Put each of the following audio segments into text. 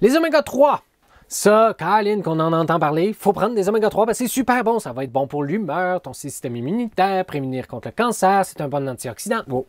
Les oméga 3. Ça, Caroline, qu'on en entend parler, il faut prendre des oméga 3 parce que c'est super bon. Ça va être bon pour l'humeur, ton système immunitaire, prévenir contre le cancer, c'est un bon antioxydant. Oh.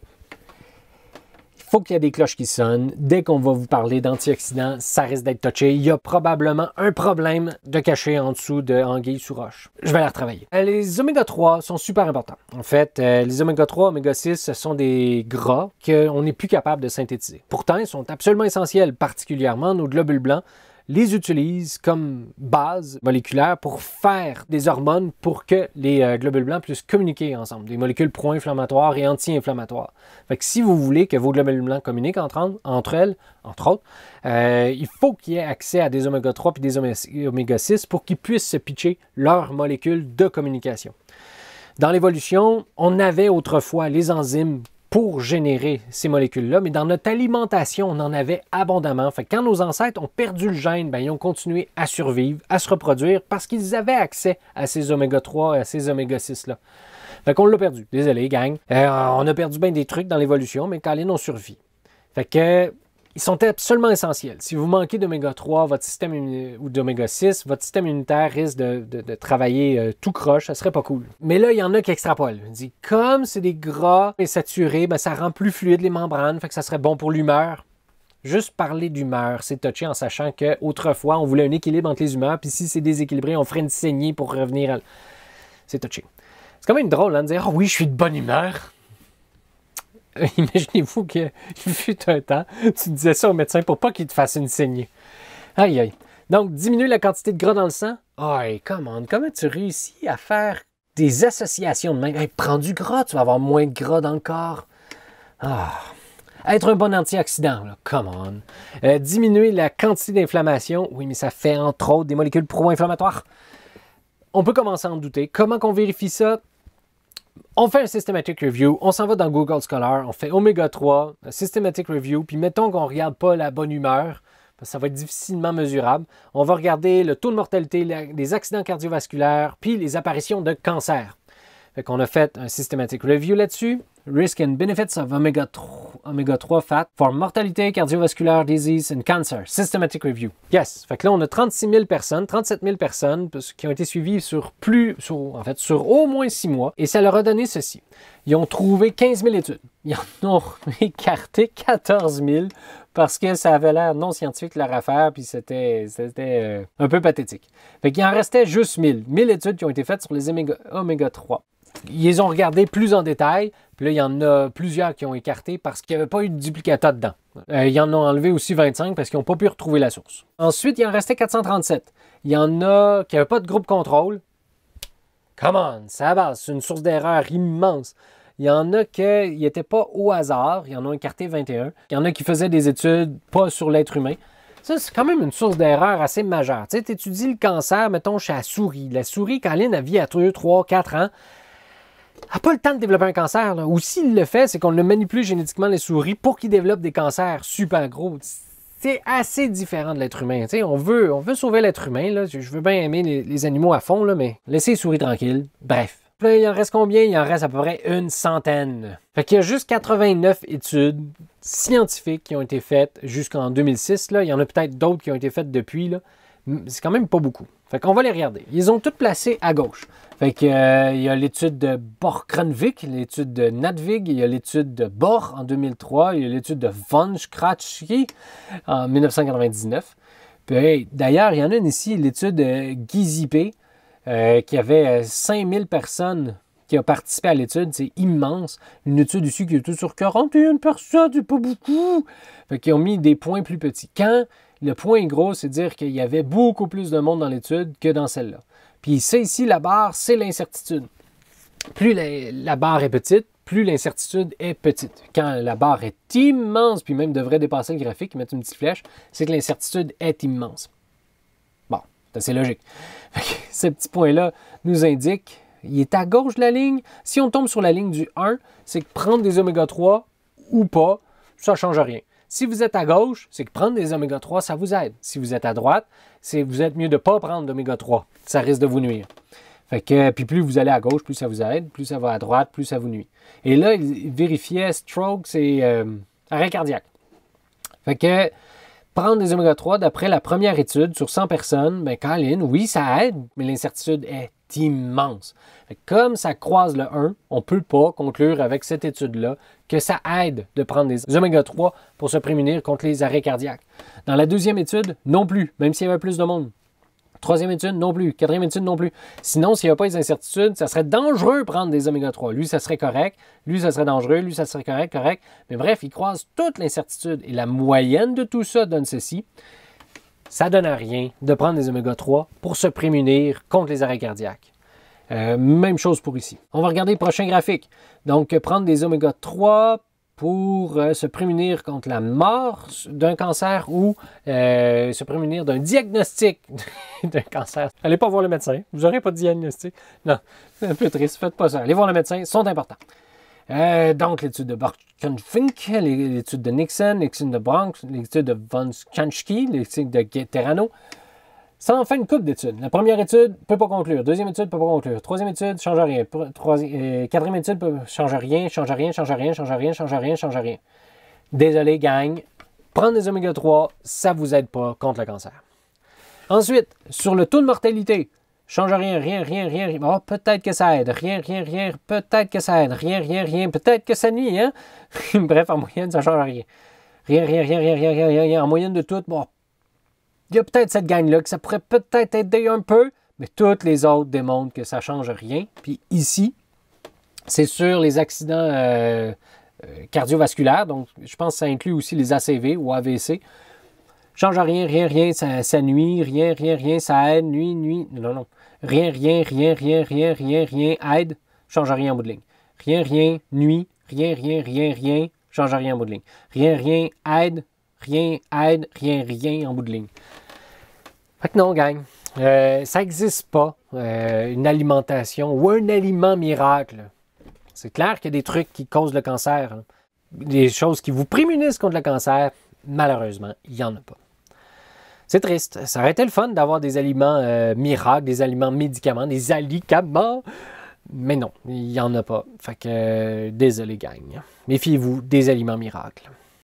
Il faut qu'il y ait des cloches qui sonnent. Dès qu'on va vous parler d'antioxydants, ça risque d'être touché. Il y a probablement un problème de caché en dessous de anguille sous roche. Je vais la retravailler. Les oméga 3 sont super importants. En fait, les oméga 3, oméga 6, ce sont des gras qu'on n'est plus capable de synthétiser. Pourtant, ils sont absolument essentiels, particulièrement nos globules blancs les utilisent comme base moléculaire pour faire des hormones pour que les globules blancs puissent communiquer ensemble, des molécules pro-inflammatoires et anti-inflammatoires. Fait que si vous voulez que vos globules blancs communiquent entre elles, entre autres, il faut qu'il y ait accès à des oméga 3 et des oméga 6 pour qu'ils puissent se pitcher leurs molécules de communication. Dans l'évolution, on avait autrefois les enzymes pour générer ces molécules-là, mais dans notre alimentation, on en avait abondamment. Fait que quand nos ancêtres ont perdu le gène, ils ont continué à survivre, à se reproduire, parce qu'ils avaient accès à ces oméga 3 et à ces oméga 6-là. Fait qu'on l'a perdu. Désolé, gang. On a perdu bien des trucs dans l'évolution, mais Caroline, on survit. Fait que ils sont absolument essentiels. Si vous manquez d'oméga 3 ou d'oméga 6, votre système immunitaire risque de travailler tout croche, ça serait pas cool. Mais là, il y en a qui extrapolent. Ils disent, comme c'est des gras et saturés, ça rend plus fluide les membranes, fait que ça serait bon pour l'humeur. Juste parler d'humeur, c'est touché en sachant qu'autrefois, on voulait un équilibre entre les humeurs, puis si c'est déséquilibré, on ferait une saignée pour revenir à... C'est touché. C'est quand même drôle de dire, oh oui, je suis de bonne humeur. Imaginez-vous qu'il fut un temps, tu disais ça au médecin pour pas qu'il te fasse une saignée. Aïe, aïe. Donc, diminuer la quantité de gras dans le sang. Aïe, comment tu réussis à faire des associations de même? Hey, prends du gras, tu vas avoir moins de gras dans le corps. Être un bon antioxydant, là, come on. Diminuer la quantité d'inflammation. Oui, mais ça fait entre autres des molécules pro-inflammatoires. On peut commencer à en douter. Comment qu'on vérifie ça? On fait un systematic review, on s'en va dans Google Scholar, on fait oméga 3, systematic review, puis mettons qu'on ne regarde pas la bonne humeur, parce que ça va être difficilement mesurable. On va regarder le taux de mortalité, les accidents cardiovasculaires, puis les apparitions de cancer. Fait qu'on a fait un systematic review là-dessus. Risk and benefits of omega 3 fat for mortality, cardiovascular disease and cancer. Systematic review. Yes. Fait que là, on a 36 000 personnes, 37 000 personnes qui ont été suivies sur au moins 6 mois. Et ça leur a donné ceci. Ils ont trouvé 15 000 études. Ils en ont écarté 14 000 parce que ça avait l'air non scientifique leur affaire, puis c'était un peu pathétique. Fait qu'il en restait juste 1000. 1000 études qui ont été faites sur les oméga 3. Ils les ont regardés plus en détail, puis là, il y en a plusieurs qui ont écarté parce qu'il n'y avait pas eu de duplicata dedans. Ils en ont enlevé aussi 25 parce qu'ils n'ont pas pu retrouver la source. Ensuite, il en restait 437. Il y en a qui n'avaient pas de groupe contrôle. Come on, c'est à base, c'est une source d'erreur immense. Il y en a qui n'étaient pas au hasard, il y en a écarté 21. Il y en a qui faisaient des études pas sur l'être humain. Ça, c'est quand même une source d'erreur assez majeure. Tu sais, tu étudies le cancer, mettons, chez la souris. La souris, quand elle vit à 2, 3, 4 ans, elle n'a pas le temps de développer un cancer. Là. Ou s'il le fait, c'est qu'on le manipule génétiquement les souris pour qu'ils développent des cancers super gros. C'est assez différent de l'être humain. On veut sauver l'être humain. Là. Je veux bien aimer les animaux à fond, là, mais laissez les souris tranquilles. Bref. Là, il en reste combien? Il en reste à peu près une centaine. Fait qu'il y a juste 89 études scientifiques qui ont été faites jusqu'en 2006. Là. Il y en a peut-être d'autres qui ont été faites depuis. Là. C'est quand même pas beaucoup. Fait qu'on va les regarder. Ils ont toutes placées à gauche. Fait que, il y a l'étude de Bohr-Kranvik, l'étude de Nadvig, il y a l'étude de Bohr en 2003, il y a l'étude de von Schratzky en 1999. Puis, d'ailleurs, il y en a une ici, l'étude de Gizipé, qui avait 5000 personnes qui ont participé à l'étude. C'est immense. Une étude ici qui était sur 41 personnes, c'est pas beaucoup. Fait qu'ils ont mis des points plus petits. Quand le point est gros, c'est dire qu'il y avait beaucoup plus de monde dans l'étude que dans celle-là. Puis ça ici, la barre, c'est l'incertitude. Plus la barre est petite, plus l'incertitude est petite. Quand la barre est immense, puis même devrait dépasser le graphique, mettre une petite flèche, c'est que l'incertitude est immense. Bon, c'est assez logique. Ce petit point-là nous indique, il est à gauche de la ligne. Si on tombe sur la ligne du 1, c'est que prendre des oméga 3 ou pas, ça ne change rien. Si vous êtes à gauche, c'est que prendre des oméga 3, ça vous aide. Si vous êtes à droite, c'est que vous êtes mieux de ne pas prendre d'oméga 3. Ça risque de vous nuire. Fait que, puis plus vous allez à gauche, plus ça vous aide. Plus ça va à droite, plus ça vous nuit. Et là, il vérifiait stroke, c'est arrêt cardiaque. Fait que prendre des oméga 3, d'après la première étude sur 100 personnes, ben Colin, oui, ça aide, mais l'incertitude est immense. Comme ça croise le 1, on ne peut pas conclure avec cette étude-là que ça aide de prendre des oméga 3 pour se prémunir contre les arrêts cardiaques. Dans la deuxième étude, non plus, même s'il y avait plus de monde. Troisième étude, non plus. Quatrième étude, non plus. Sinon, s'il n'y a pas les incertitudes, ça serait dangereux de prendre des oméga 3. Lui, ça serait correct. Lui, ça serait dangereux. Lui, ça serait correct. Mais bref, il croise toute l'incertitude. Et la moyenne de tout ça donne ceci. Ça donne à rien de prendre des oméga 3 pour se prémunir contre les arrêts cardiaques. Même chose pour ici. On va regarder le prochain graphique. Donc, prendre des oméga 3 pour se prémunir contre la mort d'un cancer ou se prémunir d'un diagnostic d'un cancer. Allez pas voir le médecin, vous n'aurez pas de diagnostic. Non, c'est un peu triste, faites pas ça. Allez voir le médecin, sont importants. Donc, l'étude de Borkenfink, l'étude de Nixon, l'étude de Bronx, l'étude de von Skanski, l'étude de Terrano. Ça en fait une couple d'études. La première étude ne peut pas conclure. Deuxième étude ne peut pas conclure. Troisième étude ne change rien. Quatrième étude ne change rien, change rien, change rien, change rien, change rien, change rien. Désolé, gang. Prendre des oméga 3, ça ne vous aide pas contre le cancer. Ensuite, sur le taux de mortalité, change rien, rien, rien, rien. Oh, peut-être que ça aide. Rien, rien, rien. Peut-être que ça aide. Rien, rien, rien. Peut-être que ça nuit, hein? Bref, en moyenne, ça ne change rien. Rien, rien, rien, rien, rien, rien, rien. En moyenne de tout, bon. Il y a peut-être cette gang-là que ça pourrait peut-être aider un peu, mais toutes les autres démontrent que ça ne change rien. Puis ici, c'est sur les accidents cardiovasculaires, donc je pense que ça inclut aussi les ACV ou AVC. Change rien, rien, rien, ça nuit, rien, rien, rien, ça aide, nuit, nuit. Non, non. Rien, rien, rien, rien, rien, rien, rien, aide, change rien en bout de ligne. Rien, rien, nuit, rien, rien, rien, rien, change rien en bout de ligne. Rien, rien, aide, rien, aide, rien, rien en bout de ligne. Fait que non, gang, ça n'existe pas, une alimentation ou un aliment miracle. C'est clair qu'il y a des trucs qui causent le cancer, hein. Des choses qui vous prémunissent contre le cancer, malheureusement, il n'y en a pas. C'est triste. Ça aurait été le fun d'avoir des aliments miracles, des aliments médicaments, des alicaments, mais non, il n'y en a pas. Fait que, désolé, gang. Méfiez-vous des aliments miracles.